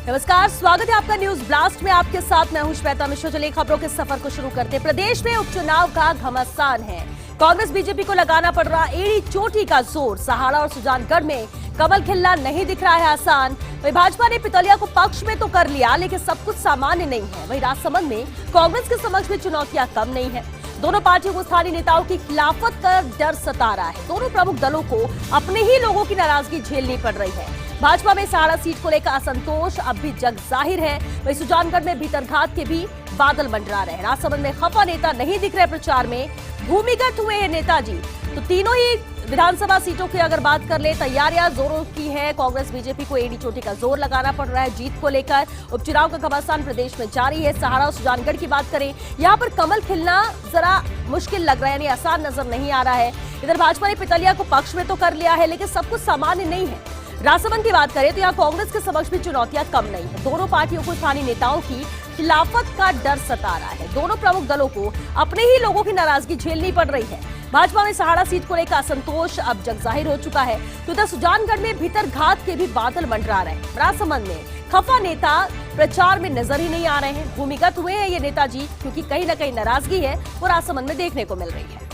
नमस्कार, स्वागत है आपका न्यूज ब्लास्ट में। आपके साथ मैं हूं श्वेता मिश्रा। चलिए खबरों के सफर को शुरू करते हैं। प्रदेश में उपचुनाव का घमासान है। कांग्रेस बीजेपी को लगाना पड़ रहा एड़ी चोटी का जोर। सहाड़ा और सुजानगढ़ में कमल खिलना नहीं दिख रहा है आसान। वही भाजपा ने पितौलिया को पक्ष में तो कर लिया, लेकिन सब कुछ सामान्य नहीं है। वही राजसमंद में कांग्रेस के समक्ष भी चुनौतियां कम नहीं है। दोनों पार्टियों को स्थानीय नेताओं की खिलाफत का डर सता रहा है। दोनों प्रमुख दलों को अपने ही लोगों की नाराजगी झेलनी पड़ रही है। भाजपा में सहाड़ा सीट को लेकर असंतोष अब भी जग जाहिर है। वही सुजानगढ़ में भीतरघात के भी बादल मंडरा रहे हैं। राजसमंद में खफा नेता नहीं दिख रहे प्रचार में, भूमिगत हुए हैं नेताजी। तो तीनों ही विधानसभा सीटों की अगर बात कर ले, तैयारियां जोरों की है। कांग्रेस बीजेपी को एड़ी चोटी का जोर लगाना पड़ रहा है जीत को लेकर। उपचुनाव का घमासान प्रदेश में जारी है। सहाड़ा और सुजानगढ़ की बात करें, यहाँ पर कमल खिलना जरा मुश्किल लग रहा है, यानी आसान नजर नहीं आ रहा है। इधर भाजपा ने पितौलिया को पक्ष में तो कर लिया है, लेकिन सब कुछ सामान्य नहीं है। राजसमंद की बात करें तो यहाँ कांग्रेस के समक्ष भी चुनौतियां कम नहीं है। दोनों पार्टियों को स्थानीय नेताओं की खिलाफत का डर सता रहा है। दोनों प्रमुख दलों को अपने ही लोगों की नाराजगी झेलनी पड़ रही है। भाजपा में सहाड़ा सीट को लेकर असंतोष अब जग जाहिर हो चुका है। तो इधर सुजानगढ़ में भीतरघात के भी बादल मंडरा रहे हैं। राजसमंद में खफा नेता प्रचार में नजर ही नहीं आ रहे हैं। भूमिगत हुए हैं ये नेताजी, क्योंकि कहीं न कहीं नाराजगी है वो राजसमंद में देखने को मिल रही है।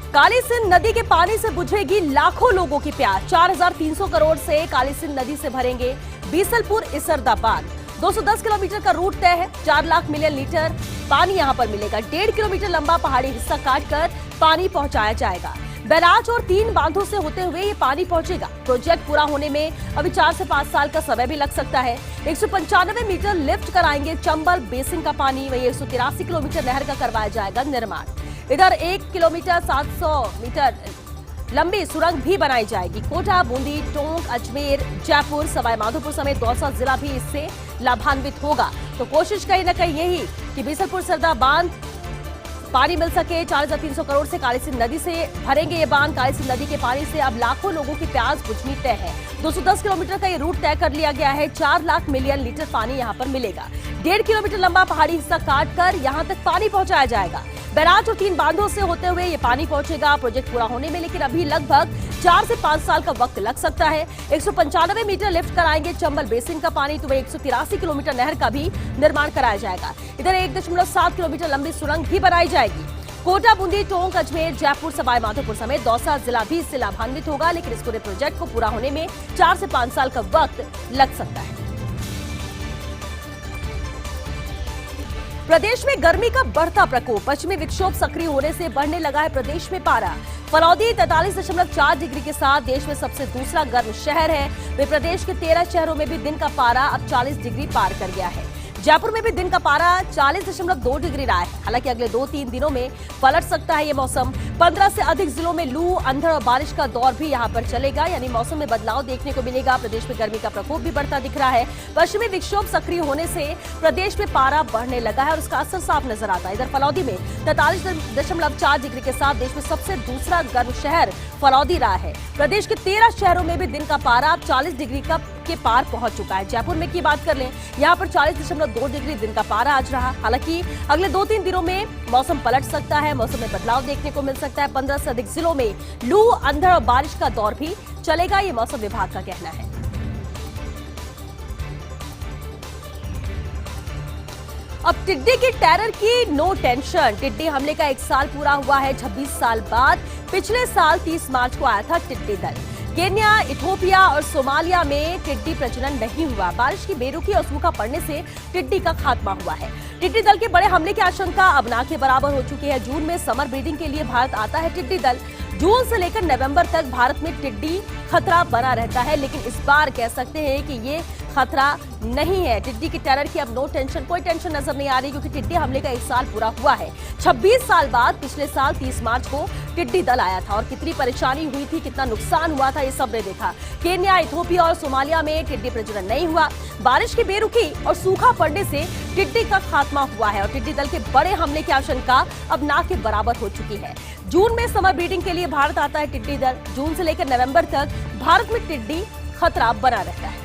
काली सिंध नदी के पानी से बुझेगी लाखों लोगों की प्यास। 4300 करोड़ से काली सिंध नदी से भरेंगे बीसलपुर इसरदा बांध। 210 किलोमीटर का रूट तय है। 4 लाख मिलियन लीटर पानी यहां पर मिलेगा। 1.5 किलोमीटर लंबा पहाड़ी हिस्सा काटकर पानी पहुंचाया जाएगा। बैराज और 3 बांधों से होते हुए ये पानी पहुंचेगा। प्रोजेक्ट पूरा होने में अभी 4 से 5 साल का समय भी लग सकता है। 195 मीटर लिफ्ट कराएंगे चंबल बेसिन का पानी। वही 183 किलोमीटर नहर का करवाया जाएगा निर्माण। इधर 1 किलोमीटर 700 मीटर लंबी सुरंग भी बनाई जाएगी। कोटा, बूंदी, टोंक, अजमेर, जयपुर, सवाई माधोपुर समेत दौसा जिला भी इससे लाभान्वित होगा। तो कोशिश कहीं न कहीं यही कि बीसलपुर सरदा बांध पानी मिल सके। 4300 करोड़ से काली सिंध नदी से भरेंगे ये बांध। काली सिंध नदी के पानी से अब लाखों लोगों की प्यास बुझनी तय है। 210 किलोमीटर का ये रूट तय कर लिया गया है। 4 लाख मिलियन लीटर पानी यहाँ पर मिलेगा। 1.5 किलोमीटर लंबा पहाड़ी हिस्सा काटकर यहाँ तक पानी पहुंचाया जाएगा। बैराज और 3 बांधों से होते हुए ये पानी पहुंचेगा। प्रोजेक्ट पूरा होने में लेकिन अभी लगभग 4 से 5 साल का वक्त लग सकता है। 195 मीटर लिफ्ट कराएंगे चंबल बेसिन का पानी। तो वह 183 किलोमीटर नहर का भी निर्माण कराया जाएगा। इधर 1.7 किलोमीटर लंबी सुरंग भी बनाई जाएगी। कोटा, बूंदी, टोंक, अजमेर, जयपुर, सवाई माधोपुर समेत दौसा जिला भी इससे लाभान्वित होगा। लेकिन इस पूरे प्रोजेक्ट को पूरा होने में 4 से 5 साल का वक्त लग सकता है। प्रदेश में गर्मी का बढ़ता प्रकोप। पश्चिमी विक्षोभ सक्रिय होने से बढ़ने लगा है प्रदेश में पारा। फलौदी 43.4 डिग्री के साथ देश में सबसे दूसरा गर्म शहर है। वे प्रदेश के 13 शहरों में भी दिन का पारा अब 40 डिग्री पार कर गया है। जयपुर में भी दिन का पारा 40.2 डिग्री रहा है। हालांकि अगले 2-3 दिनों में पलट सकता है ये मौसम। 15 से अधिक जिलों में लू, अंधड़ और बारिश का दौर भी यहां पर चलेगा, यानी मौसम में बदलाव देखने को मिलेगा। प्रदेश में गर्मी का प्रकोप भी बढ़ता दिख रहा है। पश्चिमी विक्षोभ सक्रिय होने से प्रदेश में पारा बढ़ने लगा है और उसका असर साफ नजर आता है। इधर फलौदी में 43.4 डिग्री के साथ देश में सबसे दूसरा गर्म शहर फलौदी रहा है। प्रदेश के 13 शहरों में भी दिन का पारा अब 40 डिग्री के पार पहुंच चुका है। जयपुर में की बात कर लें, यहाँ पर 40.2 डिग्री दिन का पारा आज रहा। हालांकि अगले 2-3 दिनों में मौसम पलट सकता है। मौसम में बदलाव देखने को मिल सकता है। 15 से अधिक जिलों में लू, अंधड़ और बारिश का दौर भी चलेगा, ये मौसम विभाग का कहना है। अब टिड्डी की टेरर की नो टेंशन। टिड्डी हमले का 1 साल पूरा हुआ है। 26 साल बाद पिछले साल 30 मार्च को आया था टिड्डी दल। केन्या, इथोपिया और सोमालिया में टिड्डी प्रजनन नहीं हुआ। बारिश की बेरुखी और सूखा पड़ने से टिड्डी का खात्मा हुआ है। टिड्डी दल के बड़े हमले की आशंका अब ना के बराबर हो चुकी है। जून में समर ब्रीडिंग के लिए भारत आता है टिड्डी दल। जून से लेकर नवंबर तक भारत में टिड्डी खतरा बना रहता है, लेकिन इस बार कह सकते हैं कि ये खतरा नहीं है। टिड्डी की टेरर की अब नो टेंशन, कोई टेंशन नजर नहीं आ रही, क्योंकि टिड्डी हमले का 1 साल पूरा हुआ है। 26 साल बाद पिछले साल 30 मार्च को टिड्डी दल आया था और कितनी परेशानी हुई थी, कितना नुकसान हुआ था, ये सबने देखा। केन्या, इथोपिया और सोमालिया में टिड्डी प्रजनन नहीं हुआ। बारिश की बेरुखी और सूखा पड़ने से टिड्डी का खात्मा हुआ है और टिड्डी दल के बड़े हमले की आशंका अब ना के बराबर हो चुकी है। जून में समर ब्रीडिंग के लिए भारत आता है टिड्डी दल। जून से लेकर नवंबर तक भारत में टिड्डी खतरा बना रहता है।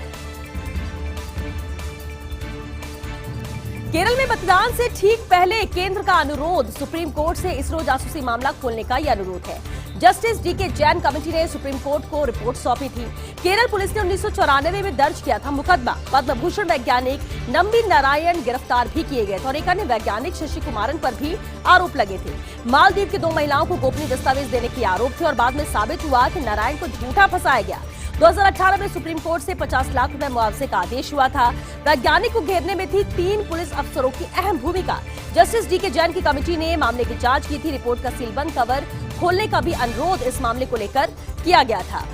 केरल में मतदान से ठीक पहले केंद्र का अनुरोध। सुप्रीम कोर्ट से इसरो जासूसी मामला खोलने का यह अनुरोध है। जस्टिस डीके जैन कमेटी ने सुप्रीम कोर्ट को रिपोर्ट सौंपी थी। केरल पुलिस ने 1994 में दर्ज किया था मुकदमा। पद्म भूषण वैज्ञानिक नंबी नारायण गिरफ्तार भी किए गए थे और एक अन्य वैज्ञानिक शशि कुमारन पर भी आरोप लगे थे। मालदीव की 2 महिलाओं को गोपनीय दस्तावेज देने के आरोप थे और बाद में साबित हुआ कि नारायण को झूठा फंसाया गया। 2018 में सुप्रीम कोर्ट से 50 लाख रुपए मुआवजे का आदेश हुआ था। वैज्ञानिक को घेरने में थी 3 पुलिस अफसरों की अहम भूमिका। जस्टिस डीके जैन की कमेटी ने मामले की जांच की थी। रिपोर्ट का सीलबंद कवर खोलने का भी अनुरोध इस मामले को लेकर किया गया था।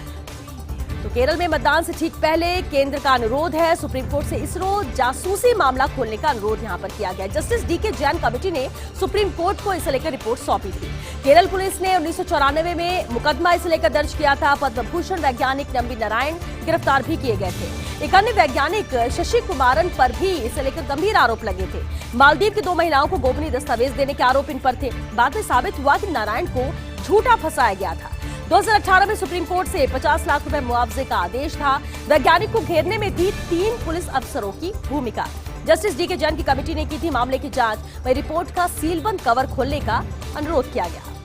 तो केरल में मतदान से ठीक पहले केंद्र का अनुरोध है। सुप्रीम कोर्ट से इसरो जासूसी मामला खोलने का अनुरोध यहां पर किया गया। जस्टिस डीके जैन कमेटी ने सुप्रीम कोर्ट को इसे लेकर रिपोर्ट सौंपी थी। केरल पुलिस ने 1994 में मुकदमा इसे लेकर दर्ज किया था। पद्म भूषण वैज्ञानिक नंबी नारायण गिरफ्तार भी किए गए थे। एक अन्य वैज्ञानिक शशि कुमारन पर भी इसे लेकर गंभीर आरोप लगे थे। मालदीव की 2 महिलाओं को गोपनीय दस्तावेज देने के आरोप इन पर थे। बाद में साबित हुआ कि नारायण को झूठा फंसाया गया था। 2018 में सुप्रीम कोर्ट से 50 लाख रुपए मुआवजे का आदेश था। वैज्ञानिक को घेरने में थी 3 पुलिस अफसरों की भूमिका। जस्टिस डीके जैन की कमेटी ने की थी मामले की जांच। वही रिपोर्ट का सीलबंद कवर खोलने का अनुरोध किया गया।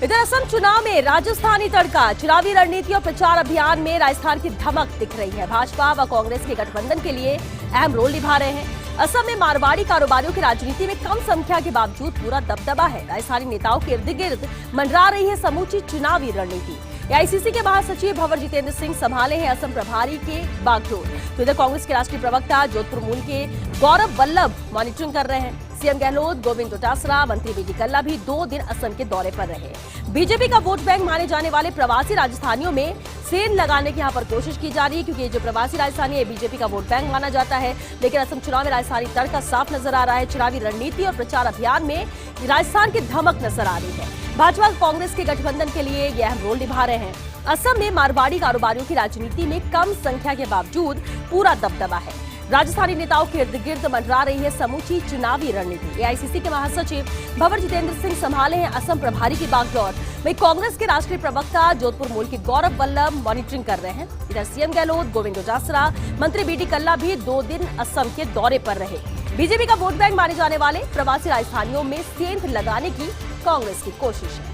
इधर असम चुनाव में राजस्थानी तड़का, चुनावी रणनीति और प्रचार अभियान में राजस्थान की धमक दिख रही है। भाजपा व कांग्रेस के गठबंधन के लिए अहम रोल निभा रहे हैं। असम में मारवाड़ी कारोबारियों की राजनीति में कम संख्या के बावजूद पूरा दबदबा है। राजस्थानी नेताओं के इर्द गिर्द मंडरा रही है समूची चुनावी रणनीति। एआईसीसी के महासचिव भंवर जितेंद्र सिंह संभाले हैं असम प्रभारी के बागडोर। तो इधर कांग्रेस के राष्ट्रीय प्रवक्ता जोधपुर मूल के गौरव वल्लभ मॉनिटरिंग कर रहे हैं। सीएम गहलोत, गोविंद डोटासरा, मंत्री बीडी कल्ला भी 2 दिन असम के दौरे पर रहे। बीजेपी का वोट बैंक माने जाने वाले प्रवासी राजस्थानियों में सेंध लगाने की यहाँ पर कोशिश की जा रही है, क्योंकि ये जो प्रवासी राजस्थानी है बीजेपी का वोट बैंक माना जाता है। लेकिन असम चुनाव में राजस्थानी तड़का साफ नजर आ रहा है। चुनावी रणनीति और प्रचार अभियान में राजस्थान की धमक नजर आ रही है। भाजपा कांग्रेस के गठबंधन के लिए ये अहम रोल निभा रहे हैं। असम में मारवाड़ी कारोबारियों की राजनीति में कम संख्या के बावजूद पूरा दबदबा है। राजस्थानी नेताओं के इर्द गिर्द मंडरा रही है समूची चुनावी रणनीति। एआईसीसी के महासचिव भंवर जितेंद्र सिंह संभाले हैं असम प्रभारी की बागडोर। वहीं कांग्रेस के राष्ट्रीय प्रवक्ता जोधपुर मूल के गौरव वल्लभ मॉनिटरिंग कर रहे हैं। इधर सीएम गहलोत, गोविंद डोटासरा, मंत्री बीडी कल्ला भी 2 दिन असम के दौरे पर रहे। बीजेपी का वोट बैंक माने जाने वाले प्रवासी राजस्थानियों में सेंध लगाने की कांग्रेस की कोशिश है।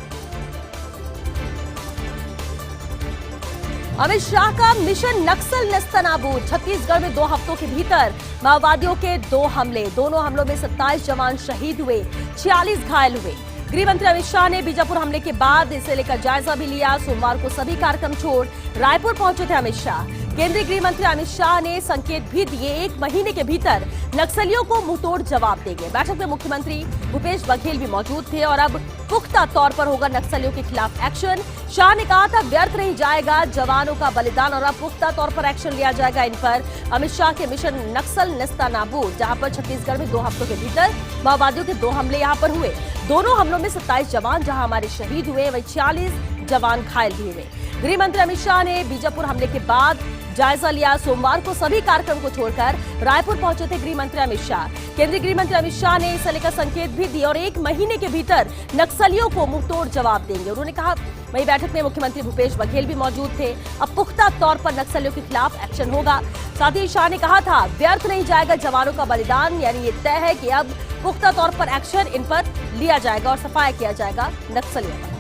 अमित शाह का मिशन नक्सल नेस्तनाबूद। छत्तीसगढ़ में 2 हफ्तों के भीतर माओवादियों के 2 हमले। दोनों हमलों में 27 जवान शहीद हुए, 46 घायल हुए। गृह मंत्री अमित शाह ने बीजापुर हमले के बाद इसे लेकर जायजा भी लिया। सोमवार को सभी कार्यक्रम छोड़ रायपुर पहुंचे थे अमित शाह। केंद्रीय गृह मंत्री अमित शाह ने संकेत भी दिए 1 महीने के भीतर नक्सलियों को मुंहतोड़ जवाब देंगे। बैठक में मुख्यमंत्री भूपेश बघेल भी मौजूद थे और अब पुख्ता तौर पर होगा नक्सलियों के खिलाफ एक्शन। शाह ने कहा था व्यर्थ नहीं जाएगा जवानों का बलिदान और अब पुख्ता तौर पर एक्शन लिया जाएगा इन पर। अमित शाह के मिशन नक्सल नेस्तनाबूद, जहां पर छत्तीसगढ़ में 2 हफ्तों के भीतर माओवादियों के 2 हमले यहां पर हुए। दोनों हमलों में 27 जवान जहां हमारे शहीद हुए, वहीं 46 जवान घायल भी हुए। गृह मंत्री अमित शाह ने बीजापुर हमले के बाद जायजा लिया। सोमवार को सभी कार्यक्रम को छोड़कर रायपुर पहुंचे थे गृह मंत्री अमित शाह। केंद्रीय गृह मंत्री अमित शाह ने इसे लेकर संकेत भी दिए और 1 महीने के भीतर नक्सलियों को मुंहतोड़ जवाब देंगे। उन्होंने कहा वही बैठक में मुख्यमंत्री भूपेश बघेल भी मौजूद थे। अब पुख्ता तौर पर नक्सलियों के खिलाफ एक्शन होगा। साथ ही शाह ने कहा था व्यर्थ नहीं जाएगा जवानों का बलिदान, यानी ये तय है कि अब पुख्ता तौर पर एक्शन इन पर लिया जाएगा और सफाया किया जाएगा नक्सलियों पर।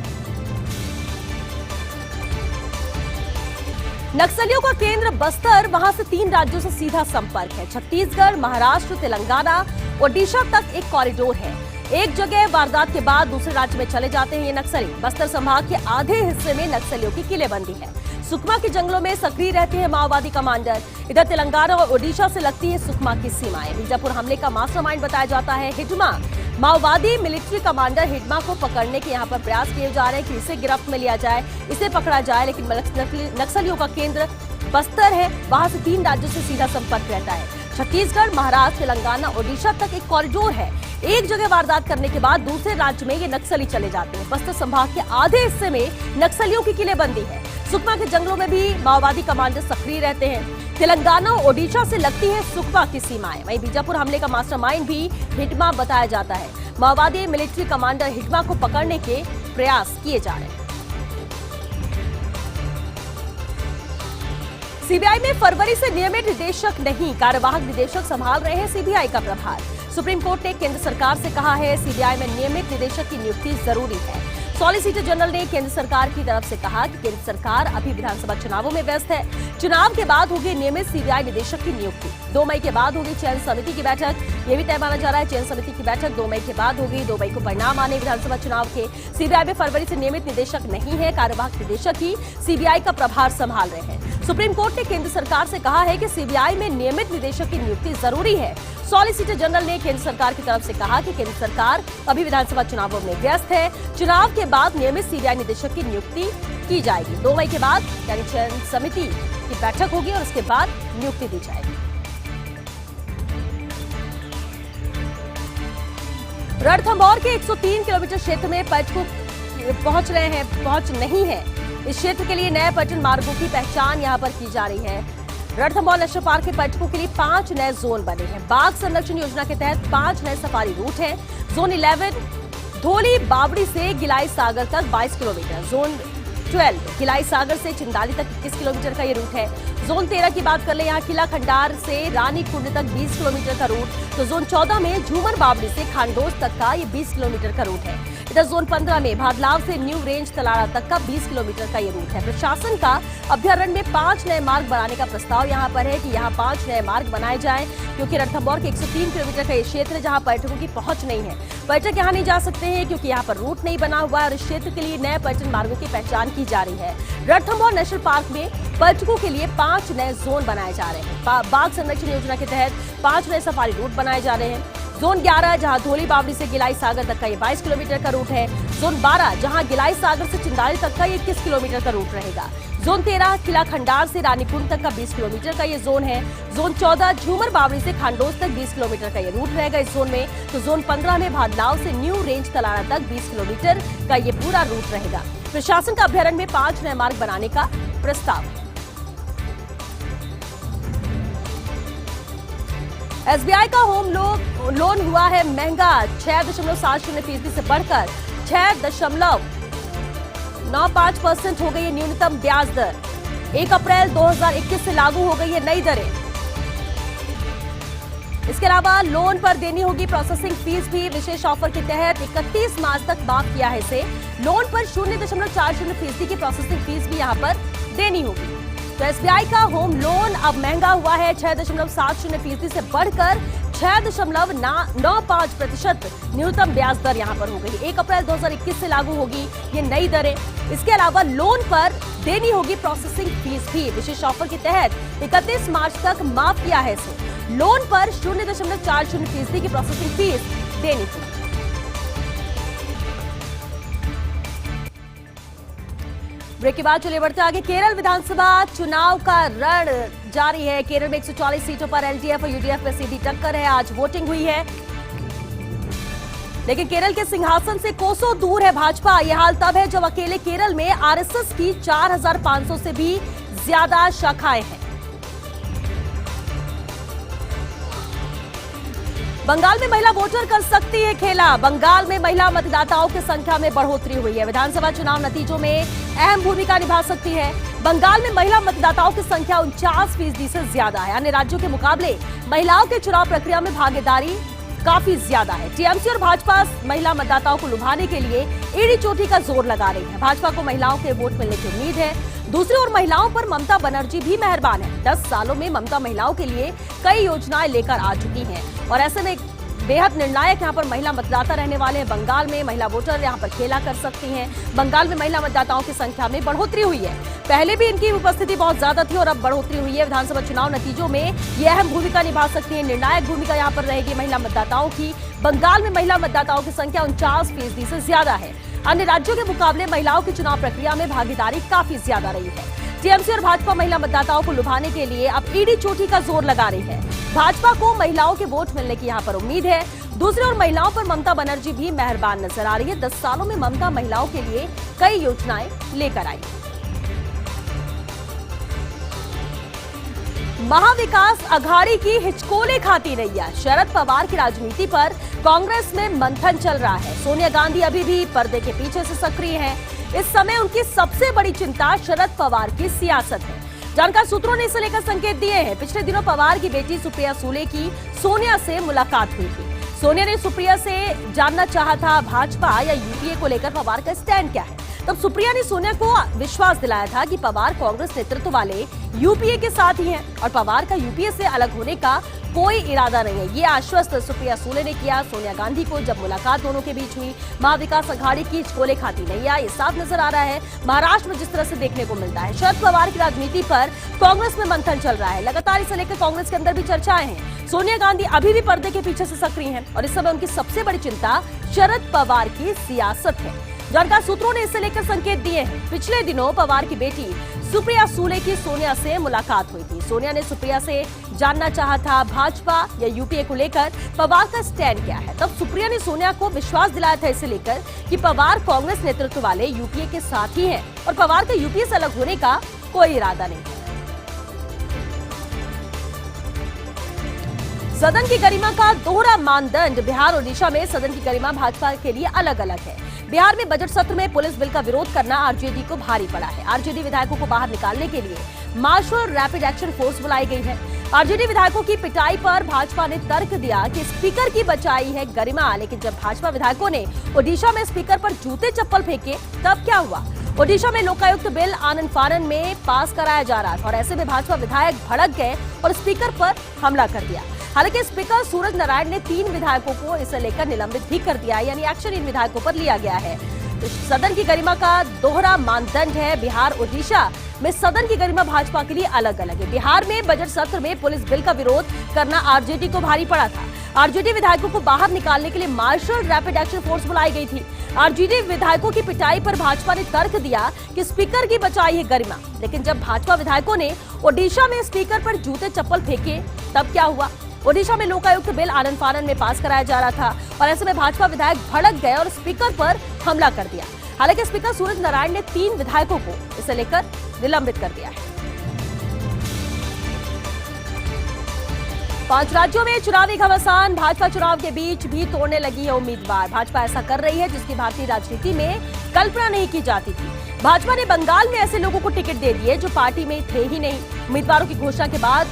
नक्सलियों का केंद्र बस्तर, वहां से 3 राज्यों से सीधा संपर्क है। छत्तीसगढ़, महाराष्ट्र, तेलंगाना, ओडिशा तक एक कॉरिडोर है। एक जगह वारदात के बाद दूसरे राज्य में चले जाते हैं ये नक्सली। बस्तर संभाग के आधे हिस्से में नक्सलियों की किलेबंदी है। सुकमा के जंगलों में सक्रिय रहते हैं माओवादी कमांडर। इधर तेलंगाना और ओडिशा से लगती है सुकमा की सीमाएं। बीजापुर हमले का मास्टरमाइंड बताया जाता है हिडमा। माओवादी मिलिट्री कमांडर हिडमा को पकड़ने के यहाँ पर प्रयास किए जा रहे हैं कि इसे गिरफ्त में लिया जाए, इसे पकड़ा जाए। लेकिन नक्सलियों का केंद्र बस्तर है, वहां से 3 राज्यों से सीधा संपर्क रहता है। छत्तीसगढ़, महाराष्ट्र, तेलंगाना, ओडिशा तक एक कॉरिडोर है। एक जगह वारदात करने के बाद दूसरे राज्य में ये नक्सली चले जाते हैं। बस्तर संभाग के आधे हिस्से में नक्सलियों की किलेबंदी है। सुकमा के जंगलों में भी माओवादी कमांडर सक्रिय रहते हैं। तेलंगाना और ओडिशा से लगती है सुकमा की सीमाएं। वहीं बीजापुर हमले का मास्टरमाइंड भी हिडमा बताया जाता है। माओवादी मिलिट्री कमांडर हिडमा को पकड़ने के प्रयास किए जा रहे हैं। सीबीआई में फरवरी से नियमित निदेशक नहीं, कार्यवाहक निदेशक संभाल रहे हैं सीबीआई का प्रभार। सुप्रीम कोर्ट ने केंद्र सरकार से कहा है सीबीआई में नियमित निदेशक की नियुक्ति जरूरी है। सॉलिसिटर जनरल ने केंद्र सरकार की तरफ से कहा कि केंद्र सरकार अभी विधानसभा चुनावों में व्यस्त है। चुनाव के बाद होगी नियमित सीबीआई निदेशक की नियुक्ति। 2 मई के बाद होगी चयन समिति की बैठक। ये भी तय माना जा रहा है चयन समिति की बैठक 2 मई के बाद होगी। 2 मई को परिणाम आने विधानसभा चुनाव के। सीबीआई में फरवरी से नियमित निदेशक नहीं है, कार्यवाहक निदेशक ही सीबीआई का प्रभार संभाल रहे हैं। सुप्रीम कोर्ट ने केंद्र सरकार से कहा है कि सीबीआई में नियमित निदेशक की नियुक्ति जरूरी है। सॉलिसिटर जनरल ने केंद्र सरकार की तरफ से कहा कि केंद्र सरकार अभी विधानसभा चुनावों में व्यस्त है। चुनाव के बाद नियमित सीबीआई निदेशक की नियुक्ति की जाएगी। 2 मई के बाद यानी चयन समिति की बैठक होगी और उसके बाद नियुक्ति दी जाएगी। रणथंभौर के 103 किलोमीटर क्षेत्र में पर्यटक पहुंच नहीं है। इस क्षेत्र के लिए नए पर्यटन मार्गों की पहचान यहां पर की जा रही है। रणथंभौर नेशनल पार्क के पर्यटकों के लिए 5 नए जोन बने हैं। बाघ संरक्षण योजना के तहत 5 नए सफारी रूट हैं। जोन 11 धोली बावड़ी से गिलाई सागर तक 22 किलोमीटर, जोन 12 गिलाई सागर से चिंदाली तक 21 किलोमीटर का ये रूट है। जोन 13 की बात कर ले, यहाँ किला खंडार से रानी कुंड तक 20 किलोमीटर का रूट। तो जोन 14 में झूमर बावड़ी से खांडोस तक का ये 20 किलोमीटर का रूट है। इधर जोन 15 में भादलाव से न्यू रेंज तलाड़ा तक का 20 किलोमीटर का ये रूट है। प्रशासन का अभ्यारण्य में 5 नए मार्ग बनाने का प्रस्ताव यहाँ पर है कि यहाँ 5 नए मार्ग बनाए जाएं, क्योंकि रणथंभौर के 103 किलोमीटर का ये क्षेत्र है जहाँ पर्यटकों की पहुंच नहीं है। पर्यटक यहाँ नहीं जा सकते हैं क्योंकि यहाँ पर रूट नहीं बना हुआ है और इस क्षेत्र के लिए नए पर्यटन मार्गों की पहचान की जा रही है। रणथंभौर नेशनल पार्क में पर्यटकों के लिए 5 नए जोन बनाए जा रहे हैं। बाघ संरक्षण योजना के तहत 5 नए सफारी रूट बनाए जा रहे हैं। जोन 11 जहां धोली बावड़ी से गिलाई सागर तक का ये 22 किलोमीटर का रूट है। जोन 12 जहां गिलाई सागर से चिंदाली तक का ये 21 किलोमीटर का रूट रहेगा। जोन 13 किला खंडार से रानीकुंड तक का 20 किलोमीटर का ये जोन है। जोन 14 झूमर बावड़ी से खांडोस तक 20 किलोमीटर का ये रूट रहेगा इस जोन में। तो जोन 15 में भादलाव से न्यू रेंज तलाड़ा तक 20 किलोमीटर का ये पूरा रूट रहेगा। प्रशासन का अभ्यारण्य में 5 नए मार्ग बनाने का प्रस्ताव है। एसबीआई का होम लोन हुआ है महंगा। 6.70% से बढ़कर 6.95% हो गई है न्यूनतम ब्याज दर। 1 अप्रैल 2021 से लागू हो गई है नई दरें। इसके अलावा लोन पर देनी होगी प्रोसेसिंग फीस भी। विशेष ऑफर के तहत 31 मार्च तक माफ किया है इसे। लोन पर 0.40% की प्रोसेसिंग फीस भी यहां पर देनी होगी। तो एसबीआई का होम लोन अब महंगा हुआ है। 6.70% से बढ़कर 6.95% न्यूनतम ब्याज दर यहां पर हो गई। 1 अप्रैल 2021 से लागू होगी ये नई दरें। इसके अलावा लोन पर देनी होगी प्रोसेसिंग फीस भी। विशेष ऑफर के तहत 31 मार्च तक माफ किया है इसे। लोन पर 0.40% की प्रोसेसिंग फीस देनी होगी। ब्रेक के बाद चलिए बढ़ते आगे। केरल विधानसभा चुनाव का रण जारी है। केरल में 140 सीटों पर एलडीएफ और यूडीएफ में सीधी टक्कर है। आज वोटिंग हुई है, लेकिन केरल के सिंहासन से कोसों दूर है भाजपा। यह हाल तब है जब अकेले केरल में आरएसएस की 4500 से भी ज्यादा शाखाएं हैं। बंगाल में महिला वोटर कर सकती है खेला। बंगाल में महिला मतदाताओं की संख्या में बढ़ोतरी हुई है। विधानसभा चुनाव नतीजों में अहम भूमिका निभा सकती है। बंगाल में महिला मतदाताओं की संख्या 49% से ज्यादा है। अन्य राज्यों के मुकाबले महिलाओं के चुनाव प्रक्रिया में भागीदारी काफी ज्यादा है। टीएमसी और भाजपा महिला मतदाताओं को लुभाने के लिए एड़ी चोटी का जोर लगा रही है। भाजपा को महिलाओं के वोट मिलने की उम्मीद है। दूसरी ओर महिलाओं पर ममता बनर्जी भी मेहरबान है। 10 सालों में ममता महिलाओं के लिए कई योजनाएं लेकर आ चुकी हैं और ऐसे में बेहद निर्णायक यहाँ पर महिला मतदाता रहने वाले हैं। बंगाल में महिला वोटर यहाँ पर खेला कर सकती हैं। बंगाल में महिला मतदाताओं की संख्या में बढ़ोतरी हुई है। पहले भी इनकी उपस्थिति बहुत ज्यादा थी और अब बढ़ोतरी हुई है। विधानसभा चुनाव नतीजों में ये अहम भूमिका निभा सकती है। निर्णायक भूमिका यहाँ पर रहेगी महिला मतदाताओं की। बंगाल में महिला मतदाताओं की संख्या 49% से ज्यादा है। अन्य राज्यों के मुकाबले महिलाओं की चुनाव प्रक्रिया में भागीदारी काफी ज्यादा रही है। टीएमसी और भाजपा महिला मतदाताओं को लुभाने के लिए अब ईडी चोटी का जोर लगा रही है। भाजपा को महिलाओं के वोट मिलने की यहाँ पर उम्मीद है। दूसरी ओर महिलाओं पर ममता बनर्जी भी मेहरबान नजर आ रही है। 10 सालों में ममता महिलाओं के लिए कई योजनाएं लेकर आई। महाविकास अघाड़ी की हिचकोले खाती रैया। शरद पवार की राजनीति पर कांग्रेस में मंथन चल रहा है। सोनिया गांधी अभी भी पर्दे के पीछे से सक्रिय हैं। इस समय उनकी सबसे बड़ी चिंता शरद पवार की सियासत है। जानकार सूत्रों ने इसे लेकर संकेत दिए हैं। पिछले दिनों पवार की बेटी सुप्रिया सूले की सोनिया से मुलाकात हुई थी। सोनिया ने सुप्रिया से जानना चाहा था भाजपा या यूपीए को लेकर पवार का स्टैंड क्या है। तब सुप्रिया ने सोनिया को विश्वास दिलाया था कि पवार कांग्रेस नेतृत्व वाले यूपीए के साथ ही हैं और पवार का यूपीए से अलग होने का कोई इरादा नहीं है। ये आश्वस्त सुप्रिया सुले ने किया। सोनिया गांधी को जब मुलाकात दोनों के बीच हुई, महाविकास अघाड़ी की कोले खाती नहीं आई। ये साफ नजर आ रहा है महाराष्ट्र में जिस तरह से देखने को मिलता है। शरद पवार की राजनीति पर कांग्रेस में मंथन चल रहा है। लगातार इसे लेकर कांग्रेस के अंदर भी चर्चाएं हैं। सोनिया गांधी अभी भी पर्दे के पीछे से सक्रिय हैं और इस समय उनकी सबसे बड़ी चिंता शरद पवार की सियासत है। जानकार सूत्रों ने इसे लेकर संकेत दिए हैं। पिछले दिनों पवार की बेटी सुप्रिया सुले की सोनिया से मुलाकात हुई थी। सोनिया ने सुप्रिया से जानना चाहा था भाजपा या यूपीए को लेकर पवार का स्टैंड क्या है। तब सुप्रिया ने सोनिया को विश्वास दिलाया था इसे लेकर कि पवार कांग्रेस नेतृत्व वाले यूपीए के साथ ही हैं और पवार का यूपीए से अलग होने का कोई इरादा नहीं है। सदन की गरिमा का दोहरा मानदंड। बिहार और ओडिशा में सदन की गरिमा भाजपा के लिए अलग अलग है। बिहार में बजट सत्र में पुलिस बिल का विरोध करना आरजेडी को भारी पड़ा है। आरजेडी विधायकों को बाहर निकालने के लिए मार्शल रैपिड एक्शन फोर्स बुलाई गई है। आरजेडी विधायकों की पिटाई पर भाजपा ने तर्क दिया कि स्पीकर की बचाई है गरिमा, लेकिन जब भाजपा विधायकों ने ओडिशा में स्पीकर पर जूते चप्पल फेंके तब क्या हुआ। ओडिशा में लोकायुक्त बिल आनन फानन में पास कराया जा रहा था और ऐसे में भाजपा विधायक भड़क गए और स्पीकर पर हमला कर दिया। हालांकि स्पीकर सूरज नारायण ने 3 विधायकों को इसे लेकर निलंबित भी कर दिया, यानी एक्शन इन विधायकों पर लिया गया है। तो सदन की गरिमा का दोहरा मानदंड है। बिहार ओडिशा में सदन की गरिमा भाजपा के लिए अलग अलग है। बिहार में बजट सत्र में पुलिस बिल का विरोध करना आरजेडी को भारी पड़ा था। आरजेडी विधायकों को बाहर निकालने के लिए मार्शल रैपिड एक्शन फोर्स बुलाई गई थी। आरजेडी विधायकों की पिटाई पर भाजपा ने तर्क दिया कि स्पीकर की बचाई है गरिमा, लेकिन जब भाजपा विधायकों ने ओडिशा में स्पीकर पर जूते चप्पल फेंके तब क्या हुआ। ओडिशा में लोकायुक्त बिल आनन फानन में पास कराया जा रहा था और ऐसे में भाजपा विधायक भड़क गए और स्पीकर पर हमला कर दिया। हालांकि स्पीकर सूरज नारायण ने 3 विधायकों को इसे लेकर निलंबित कर दिया है। 5 राज्यों में चुनावी घमासान। भाजपा चुनाव के बीच भी तोड़ने लगी है उम्मीदवार। भाजपा ऐसा कर रही है जिसकी भारतीय राजनीति में कल्पना नहीं की जाती थी। भाजपा ने बंगाल में ऐसे लोगों को टिकट दे दिए जो पार्टी में थे ही नहीं। उम्मीदवारों की घोषणा के बाद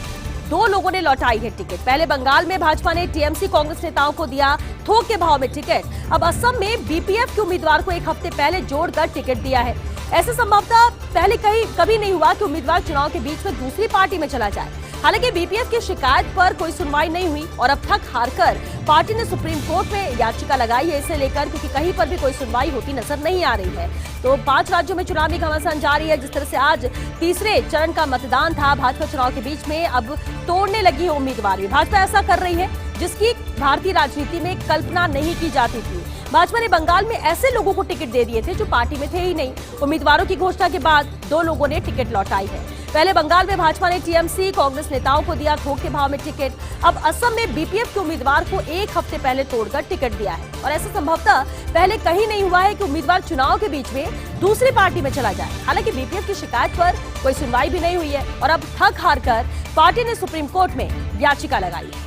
2 लोगों ने लौटाई है टिकट। पहले बंगाल में भाजपा ने टीएमसी कांग्रेस नेताओं को दिया थोक के भाव में टिकट। अब असम में बीपीएफ के उम्मीदवार को 1 हफ्ते पहले जोड़कर टिकट दिया है। ऐसे संभवतः पहले कभी नहीं हुआ कि उम्मीदवार चुनाव के बीच में दूसरी पार्टी में चला जाए। हालांकि बीपीएफ की शिकायत पर कोई सुनवाई नहीं हुई और अब थक हारकर पार्टी ने सुप्रीम कोर्ट में याचिका लगाई है इसे लेकर, क्योंकि कहीं पर भी कोई सुनवाई होती नजर नहीं आ रही है। तो 5 राज्यों में चुनावी घमासान जारी है। जिस तरह से आज तीसरे चरण का मतदान था, भाजपा चुनाव के बीच में अब तोड़ने लगी है उम्मीदवार। भाजपा ऐसा कर रही है जिसकी भारतीय राजनीति में कल्पना नहीं की जाती थी। भाजपा ने बंगाल में ऐसे लोगों को टिकट दे दिए थे जो पार्टी में थे ही नहीं। उम्मीदवारों की घोषणा के बाद 2 लोगों ने टिकट लौटाई है। पहले बंगाल में भाजपा ने टीएमसी कांग्रेस नेताओं को दिया थोक के भाव में टिकट। अब असम में बीपीएफ के उम्मीदवार को 1 हफ्ते पहले तोड़कर टिकट दिया है और ऐसा संभवतः पहले कहीं नहीं हुआ है कि उम्मीदवार चुनाव के बीच में दूसरी पार्टी में चला जाए। हालांकि बीपीएफ की शिकायत पर कोई सुनवाई भी नहीं हुई है और अब थक हारकर पार्टी ने सुप्रीम कोर्ट में याचिका लगाई है।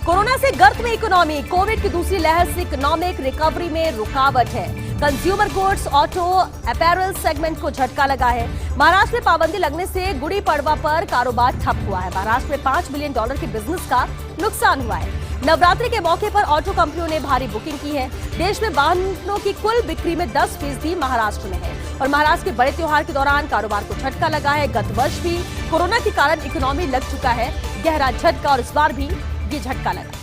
कोरोना से गर्त में इकोनॉमी। कोविड की दूसरी लहर से इकोनॉमिक रिकवरी में रुकावट है। Consumer goods, auto, apparel segment को झटका लगा है। महाराष्ट्र में पाबंदी लगने से गुड़ी पड़वा पर कारोबार ठप हुआ है। महाराष्ट्र में $5 बिलियन के बिजनेस का नुकसान हुआ है। नवरात्रि के मौके पर ऑटो कंपनियों ने भारी बुकिंग की है। देश में वाहनों की कुल बिक्री में 10% महाराष्ट्र में है और महाराष्ट्र के बड़े त्योहार के दौरान कारोबार को झटका लगा है। गत वर्ष भी कोरोना के कारण इकोनॉमी लग चुका है गहरा झटका और इस बार भी ये झटका लगा।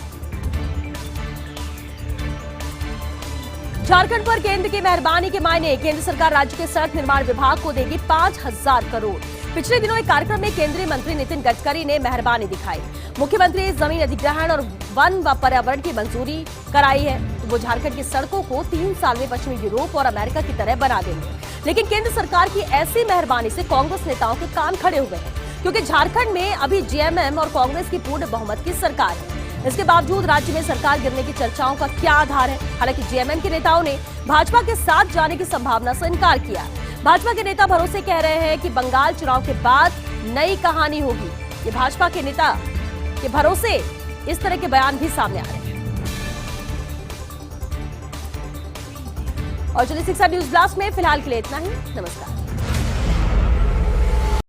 झारखंड पर केंद्र की मेहरबानी के मायने। केंद्र सरकार राज्य के सड़क निर्माण विभाग को देगी 5000 करोड़। पिछले दिनों एक कार्यक्रम में केंद्रीय मंत्री नितिन गडकरी ने मेहरबानी दिखाई। मुख्यमंत्री जमीन अधिग्रहण और वन व पर्यावरण की मंजूरी कराई है। तो वो झारखंड की सड़कों को 3 साल में पश्चिमी यूरोप और अमेरिका की तरह बना देंगे। लेकिन केंद्र सरकार की ऐसी मेहरबानी से कांग्रेस नेताओं के कान खड़े हुए हैं, क्योंकि झारखंड में अभी जेएमएम और कांग्रेस की पूर्ण बहुमत की सरकार है। इसके बावजूद राज्य में सरकार गिरने की चर्चाओं का क्या आधार है। हालांकि जेएमएम के नेताओं ने भाजपा के साथ जाने की संभावना से इनकार किया। भाजपा के नेता भरोसे कह रहे हैं कि बंगाल चुनाव के बाद नई कहानी होगी। ये भाजपा के नेता के भरोसे इस तरह के बयान भी सामने आ रहे हैं। और चलिए 6 न्यूज ब्लास्ट में फिलहाल के लिए इतना ही। नमस्कार।